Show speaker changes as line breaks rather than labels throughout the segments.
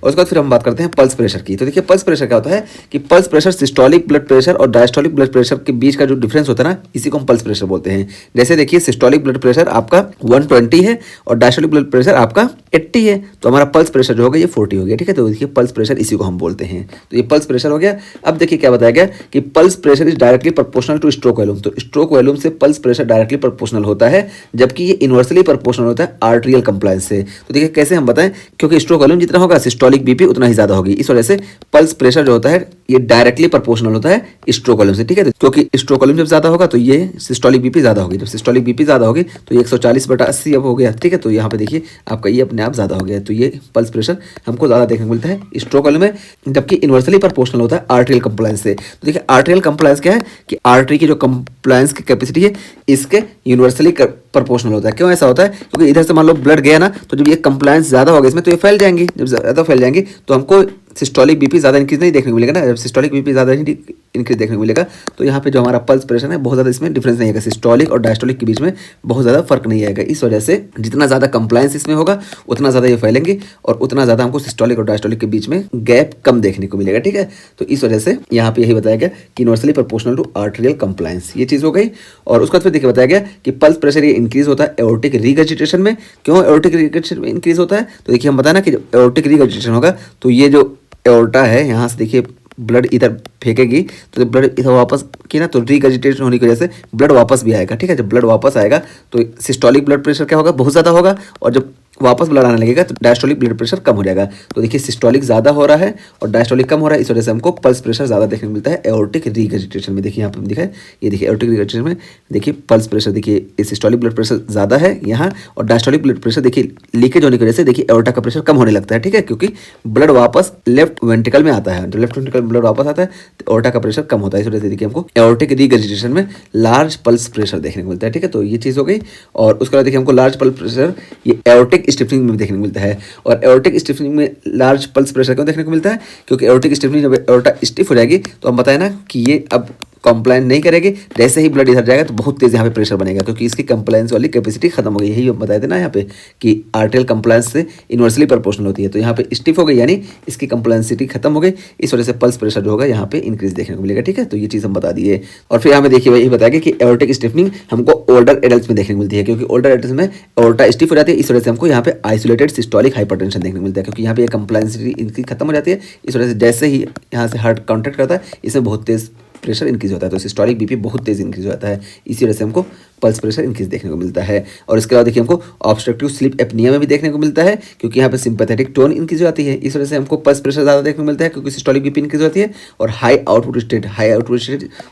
और उसके बाद फिर हम बात करते हैं पल्स प्रेशर की। तो देखिए पल्स प्रेशर क्या होता है कि pulse pressure systolic blood pressure और डायस्टोलिक ब्लड प्रेशर के बीच का जो डिफरेंस होता है ना, इसी को हम पल्स प्रेशर बोलते हैं। जैसे देखिए सिस्टोलिक ब्लड प्रेशर आपका 120 है और डायस्टोलिक ब्लड प्रेशर आपका 80 है, तो हमारा पल्स प्रेशर जो होगा ये 40 हो गया, ठीक है। तो देखिए पल्स प्रेशर इसी को हम बोलते हैं। तो ये पल्स प्रेशर हो गया। अब देखिए क्या बताया गया कि pulse pressure is directly proportional two stroke volume. तो स्ट्रोक वॉल्यूम से पल्स प्रेशर डायरेक्टली प्रोपोर्शनल होता है, जबकि ये इनवर्सली प्रोपोर्शनल होता है आर्टेरियल कंप्लायंस से। तो देखिए कैसे हम बताएं, क्योंकि स्ट्रोक वॉल्यूम जितना होगा सिस्टोलिक बीपी उतना ही ज्यादा होगी, इस वजह से पल्स प्रेशर जो होता है ये डायरेक्टली प्रोपोर्शनल होता है स्ट्रोक वॉल्यूम से, ठीक है। क्योंकि स्ट्रोक वॉल्यूम जब ज्यादा होगा तो ये सिस्टोलिक बीपी ज्यादा होगी, जब सिस्टोलिक बीपी ज्यादा होगी तो ये 140/80 अब हो गया, ठीक है। तो यहाँ पे देखिए आपका ये अपने आप ज्यादा हो गया, तो ये पल्स प्रेशर हमको ज्यादा देखने को मिलता है स्ट्रोक वॉल्यूम में, जबकि इनवर्सली प्रोपोर्शनल होता है आर्टेरियल कंप्लायंस से। तो देखिए आर्टेरियल कंप्लायंस क्या है कि आर्टरी की जो कंप्लायंस की कैपेसिटी है इसके यूनिवर्सली प्रोपोर्शनल होता है। क्यों ऐसा होता है, क्योंकि इधर से मान लो ब्लड गया ना, तो जब ये कंप्लायंस ज्यादा होगा इसमें तो ये फैल जाएंगी, जब ज्यादा फैल जाएंगी तो हमको सिस्टोलिक बीपी ज्यादा इंक्रीज नहीं देखने को मिलेगा ना। जब सिस्टोलिक बीपी ज्यादा इंक्रीज देखने को मिलेगा तो यहाँ पे जो हमारा पल्स प्रेशर है बहुत ज्यादा इसमें डिफरेंस नहीं आएगा, सिस्टोलिक और डायस्टोलिक के बीच में बहुत ज्यादा फर्क नहीं आएगा। इस वजह से जितना ज्यादा कंप्लायंस इसमें होगा उतना ज्यादा ये फैलेंगे और उतना ज्यादा हमको सिस्टोलिक और डायस्टोलिक के बीच में गैप कम देखने को मिलेगा, ठीक है। तो इस वजह से यहाँ पे यही बताया गया कि inversely proportional to arterial compliance, ये चीज हो गई। और उसके बाद फिर देखिए बताया गया कि पल्स प्रेशर ये इंक्रीज होता है एओर्टिक रिगर्जिटेशन में। क्यों एओर्टिक रिगर्जिटेशन में इंक्रीज होता है, तो देखिए हम बताया ना कि जब एओर्टिक रिगर्जिटेशन होगा तो ये जो एओर्टा है यहाँ से देखिए ब्लड इधर फेंकेगी, तो जब ब्लड इधर वापस की ना तो रिगर्जिटेशन होने की वजह से ब्लड वापस भी आएगा, ठीक है। जब ब्लड वापस आएगा तो सिस्टोलिक ब्लड प्रेशर क्या होगा, बहुत ज़्यादा होगा, और जब वापस ब्लड आने लगेगा तो डायस्टोलिक ब्लड प्रेशर कम हो जाएगा। तो देखिए सिस्टोलिक ज़्यादा हो रहा है और डायस्टोलिक कम हो रहा है, इस वजह से हमको पल्स प्रेशर ज़्यादा देखने को मिलता है एओर्टिक रिगर्जिटेशन में। देखिए यहाँ पे दिखा है, ये देखिए एओर्टिक रिगर्जिटेशन में देखिए पल्स प्रेशर, देखिए सिस्टोलिक ब्लड प्रेशर ज़्यादा है यहाँ, और डायस्टोलिक ब्लड प्रेशर देखिए लीकेज होने की वजह से देखिए एओर्टा का प्रेशर कम होने लगता है, ठीक है। क्योंकि ब्लड वापस लेफ्ट वेंट्रिकल में आता है, जब लेफ्ट वेंट्रिकल में ब्लड वापस आता है तो एओर्टा का प्रेशर कम होता है, इस वजह से देखिए हमको एओर्टिक रिगर्जिटेशन में लार्ज पल्स प्रेशर देखने को मिलता है, ठीक है। तो ये चीज़ हो गई। और उसके बाद देखिए हमको लार्ज पल्स प्रेशर ये एओर्टिक स्टिफनिंग में देखने को मिलता है। और एओर्टिक स्टिफनिंग में लार्ज पल्स प्रेशर क्यों देखने को मिलता है, क्योंकि एओर्टिक स्टिफनिंग जब एओर्टा स्टिफ हो जाएगी तो हम बताए ना कि ये अब कंप्लायंस नहीं करेगी, जैसे ही ब्लड इधर जाएगा तो बहुत तेज यहाँ पे प्रेशर बनेगा, क्योंकि इसकी कंप्लायंस वाली कैपेसिटी खत्म हो गई। यही बताए थे ना यहाँ पे कि आर्टेरियल कंप्लायंस से इनवर्सली प्रोपोर्शनल होती है, तो यहाँ पे स्टिफ हो गई यानी इसकी कंप्लायंसिटी खत्म हो गई, इस वजह से पल्स प्रेशर जो होगा यहाँ पे इंक्रीज देखने को मिलेगा, ठीक है। तो ये चीज़ हम बता दिए। और फिर हमें देखिए वही बताया कि एओर्टिक स्टिफनिंग हमको ओल्डर एडल्ट में देखने को मिलती है, क्योंकि ओल्डर एडल्ट में एओर्टा स्टिफ हो जाती है, इस वजह से हमको यहाँ पे आइसोलेटेड सिस्टोलिक हाइपरटेंशन देखने को मिलता है, क्योंकि यहाँ पे कंप्लायंसिटी इनकी खत्म हो जाती है, इस वजह से जैसे ही यहाँ से हार्ट कॉन्ट्रैक्ट करता है इसमें बहुत तेज प्रेशर इंक्रीज होता है, तो सिस्टोलिक बीपी बहुत तेज इंक्रीज होता है, इसी वजह से हमको पल्स प्रेशर इंक्रीज देखने को मिलता है। और इसके बाद देखिए हमको ऑब्स्ट्रक्टिव स्लीप एपनिया में भी देखने को मिलता है, क्योंकि यहाँ पे सिंपैथेटिक टोन इंक्रीज हो जाती है, इस वजह से हमको पल्स प्रेशर ज़्यादा देखने को मिलता है, क्योंकि सिस्टोलिक बीपी इंक्रीज होती है। और हाई आउटपुट स्टेट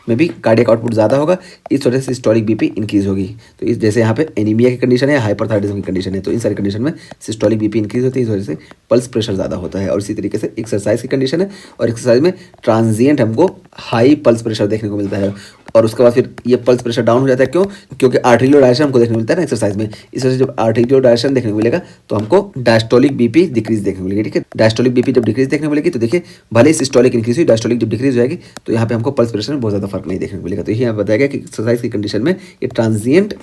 में भी कार्डियक आउटपुट ज़्यादा होगा, इस वजह से सिस्टोलिक बीपी इंक्रीज होगी। तो इस जैसे यहाँ पे एनीमिया की कंडीशन है, हाइपरथायराइडिज्म की कंडीशन है, तो इन सारी कंडीशन में सिस्टोलिक बीपी इंक्रीज होती है, इस वजह से पल्स प्रेशर ज़्यादा होता है। और इसी तरीके से एक्सरसाइज की कंडीशन है, और एक्सरसाइज में ट्रांजिएंट हमको हाई पल्स प्रेशर देखने को मिलता है, और उसके बाद फिर ये पल्स प्रेशर डाउन हो जाता है। क्यों, क्योंकि आर्टेरियल डायलेशन हमको देखने को मिलता है ना एक्सरसाइज में, इस वजह से जब आर्टेरियल डायलेशन देखने को मिलेगा तो हमको डायस्टोलिक बीपी डिक्रीज देखने को मिलेगी, ठीक है। डायस्टोलिक बीपी जब डिक्रीज देखने को मिलेगी तो देखिए भले ही सिस्टोलिक इंक्रीज हुई, डायस्टोलिक जब डिक्रीज हो जाएगी तो यहाँ पे हमको पल्स प्रेशर में बहुत ज़्यादा फर्क नहीं देखने को मिलेगा। तो यही यहाँ बताया गया कि एक्सरसाइज की कंडीशन में ये transient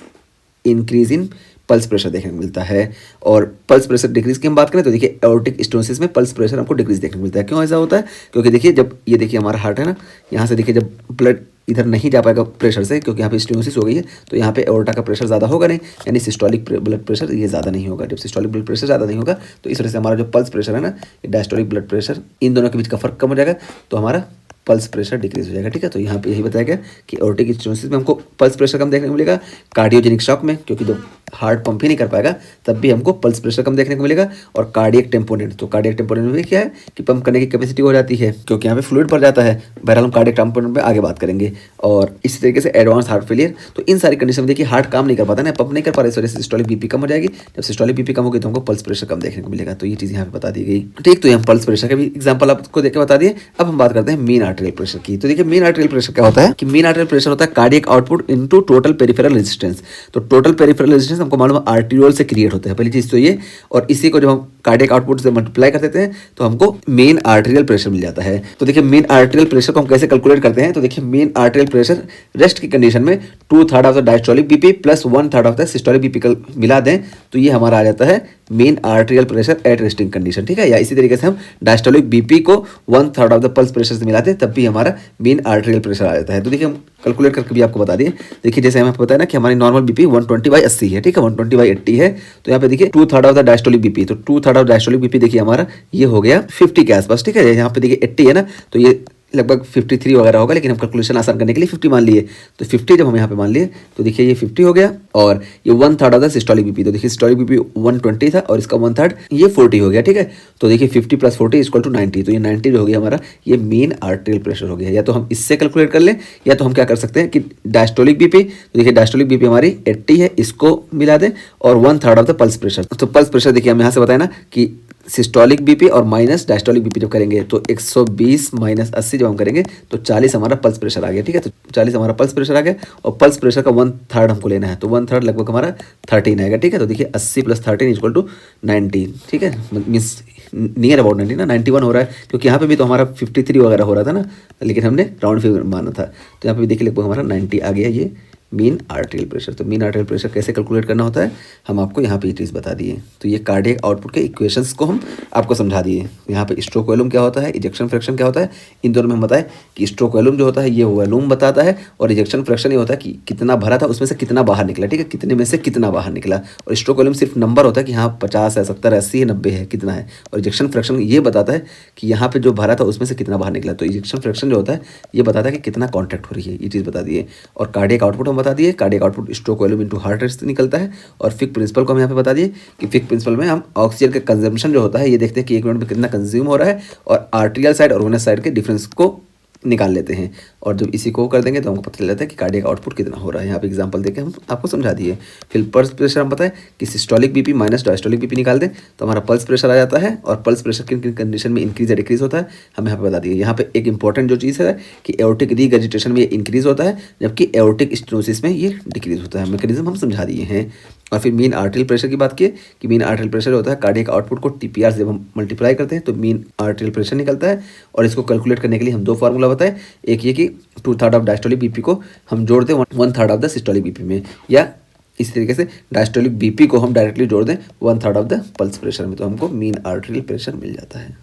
increase in pulse pressure देखने को मिलता है। और पल्स प्रेशर डिक्रीज की हम बात करें तो देखिए एओर्टिक स्टोसिस में पल्स प्रेशर हमको डिक्रीज देखने को मिलता है। क्यों ऐसा होता है, क्योंकि देखिए जब ये देखिए हमारा हार्ट है ना, यहाँ से देखिए जब ब्लड इधर नहीं जा पाएगा प्रेशर से, क्योंकि यहाँ पे स्टेनोसिस हो गई है, तो यहाँ पे एओर्टा का प्रेशर ज़्यादा होगा नहीं, यानी सिस्टोलिक ब्लड प्रेशर ये ज़्यादा नहीं होगा। जब सिस्टोलिक ब्लड प्रेशर ज़्यादा नहीं होगा तो इस वजह से हमारा जो पल्स प्रेशर है ना, ये डायस्टोलिक ब्लड प्रेशर, इन दोनों के बीच का फर्क कम हो जाएगा, तो हमारा पल्स प्रेशर डिक्रीज हो जाएगा, ठीक है। तो यहाँ पे यही बताया गया कि एओर्टिक स्टेनोसिस में हमको पल्स प्रेशर कम देखने को मिलेगा, कार्डियोजेनिक शॉक में क्योंकि जब हार्ट पंप ही नहीं कर पाएगा तब भी हमको पल्स प्रेशर कम देखने को मिलेगा, और कार्डियक टेम्पोनेंट, तो कार्डियक टेम्पोनेंट में भी क्या है कि पंप करने की कैपेसिटी हो जाती है, क्योंकि यहाँ पे फ्लूइड भर जाता है। बहरहाल हम कार्डियक टेम्पोनेंट में आगे बात करेंगे। और इसी तरीके से एडवांस हार्ट फेलियर, तो इन सारी कंडीशन में देखिए हार्ट काम नहीं कर पाता ना, पंप नहीं कर पा रहा, इस वजह से सिस्टोलिक बीपी कम हो जाएगी। जब सिस्टोलिक बीपी कम होगी तो हमको पल्स प्रेशर कम देखने को मिलेगा। तो ये चीज़ यहाँ पे बता दी गई, ठीक। तो हम पल्स प्रेशर का भी एग्जाम्पल आपको देख के बता दिए। अब हम बात करते हैं मीन आर्टेरियल प्रेशर की। तो देखिए मीन आर्टेरियल प्रेशर क्या होता है कि मीन आर्टेरियल प्रेशर होता है cardiac output into total peripheral resistance. तो टोटल पेरिफेरल रेजिस्टेंस हमको मालूम है आर्टेरियोल से क्रिएट होता है, पहली चीज़ तो ये। और इसी को जब हम कार्डियक आउटपुट से मल्टीप्लाई कर देते हैं तो हमको मेन आर्टेरियल प्रेशर मिल जाता है। तो देखिए मेन आर्टेरियल प्रेशर को हम कैसे कैलकुलेट करते हैं, तो देखिए मेन आर्टेरियल प्रेशर रेस्ट की कंडीशन में 2/3 of the diastolic BP plus 1/3 of the systolic BP का मिला दें तो ये हमारा आ जाता है main arterial pressure at resting condition, ठीक है। या इसी तरीके से हम डायस्टोलिक बीपी को 1/3 ऑफ द पल्स प्रेशर से मिलाते हैं तब भी हमारा मेन आर्टेरियल प्रेशर आ जाता है। तो देखिए हम कैलकुलेट करके भी आपको बता दिए। देखिए जैसे हमें पता है ना कि हमारी नॉर्मल बीपी 120/80 है, ठीक है, 120/80 है। तो यहाँ पे देखिए 2/3 ऑफ द डायस्टोलिक बीपी, तो 2/3 ऑफ डायस्टोलिक बीपी देखिए हमारा ये हो गया 50 के आसपास, ठीक है। यहाँ पे देखिए 80 है ना, तो ये लगभग 53 वगैरह होगा, लेकिन हम कैलकुलेशन आसान करने के लिए 50 मान लिए। तो 50 जब हम यहाँ पे मान लिए तो देखिए ये 50 हो गया और ये 1/3 ऑफ द सिस्टोलिक बीपी, तो देखिए सिस्टोलिक बीपी 120 था और इसका 1/3 ये 40 हो गया, ठीक है। तो देखिए 50 + 40 = 90, तो ये 90 जो हो गया हमारा ये मेन आर्टेरियल प्रेशर हो गया। या तो हम इससे कैलकुलेट कर लें या तो हम क्या कर सकते हैं कि डायस्टोलिक बीपी, तो देखिए डायस्टोलिक बीपी हमारी 80 है, इसको मिला दें और 1/3 ऑफ द पल्स प्रेशर। तो पल्स प्रेशर देखिए हम यहाँ से बताए ना कि सिस्टोलिक बीपी और माइनस डायस्टोलिक बीपी जब करेंगे तो 120 - 80 जब हम करेंगे तो 40 हमारा पल्स प्रेशर आ गया, ठीक है। तो 40 हमारा पल्स प्रेशर आ गया और पल्स प्रेशर का 1/3 हमको लेना है, तो 1/3 लगभग हमारा 13 आएगा, ठीक है। तो देखिए 80 + 13 = 90, ठीक है, मीन्स नियर अबाउट 90 ना, 91 हो रहा है, क्योंकि यहाँ पे भी तो हमारा 53 वगैरह हो रहा था ना, लेकिन हमने राउंड फिगर माना था। तो यहाँ पे भी देखिए लगभग हमारा 90 आ गया ये मीन आर्टेरियल प्रेशर। तो मीन आर्टेरियल प्रेशर कैसे कैलकुलेट करना होता है हम आपको यहाँ पे ये चीज़ बता दिए। तो ये कार्डियक आउटपुट के इक्वेशंस को हम आपको समझा दिए। यहाँ पे स्ट्रोक वॉल्यूम क्या होता है, इजेक्शन फ्रैक्शन क्या होता है, इन दोनों में हम बताएं कि स्ट्रोक वॉल्यूम जो होता है ये वॉल्यूम बताता है और इजेक्शन फ्रैक्शन ये होता है कि कितना भरा था उसमें से कितना बाहर निकला, ठीक है, कितने में से कितना बाहर निकला। और स्ट्रोक वॉल्यूम सिर्फ नंबर होता है कि हाँ 50 है, 70 है, 80 है, 90 है, कितना है। और इजेक्शन फ्रैक्शन ये बताता है कि यहाँ पे जो भरा था उसमें से कितना बाहर निकला। तो इजेक्शन फ्रैक्शन जो होता है ये बताता है कि कितना कॉन्टैक्ट हो रही है, ये चीज़ बता दिए। और कार्डियक आउटपुट हम बता दिए, cardiac output stroke volume into heart rate से निकलता है। और फिक प्रिंसिपल को हम यहाँ पे बता दिए कि फिक प्रिंसिपल में हम ऑक्सीजन का कंजम्पशन जो होता है ये देखते हैं कि 1 मिनट में कितना कंज्यूम हो रहा है और आर्टेरियल साइड और वेनस साइड के डिफरेंस को निकाल लेते हैं। और जब इसी को कर देंगे तो हमको पता चल जाता है कि कार्डियक आउटपुट कितना हो रहा है। यहाँ पे एग्जांपल देके हम आपको समझा दिए। फिर पल्स प्रेशर हम बताएं कि systolic BP minus diastolic BP निकाल दें तो हमारा पल्स प्रेशर आ जाता है। और पल्स प्रेशर किन किन कंडीशन में इंक्रीज या डिक्रीज होता है हम यहाँ पे बता दिए। यहाँ पे एक इंपॉर्टेंट जो चीज़ है कि एओर्टिक रीगर्जिटेशन में ये इंक्रीज होता है जबकि एओर्टिक स्टेनोसिस में ये डिक्रीज होता है। मैकेनिज्म हम समझा दिए हैं। और फिर मीन आर्टेरियल प्रेशर की बात की कि मीन आर्टेरियल प्रेशर होता है कार्डियक आउटपुट को टीपीआर से जब हम मल्टीप्लाई करते हैं तो मीन आर्टेरियल प्रेशर निकलता है। और इसको कैलकुलेट करने के लिए हम दो फार्मूला बताएं, एक ये कि 2/3 ऑफ डायस्टोलिक बीपी को हम जोड़ दें 1/3 ऑफ द सिस्टोलिक बीपी में, या इस तरीके से डायस्टोलिक बीपी को हम डायरेक्टली जोड़ दें 1/3 ऑफ द पल्स प्रेशर में, तो हमको मीन आर्टेरियल प्रेशर मिल जाता है।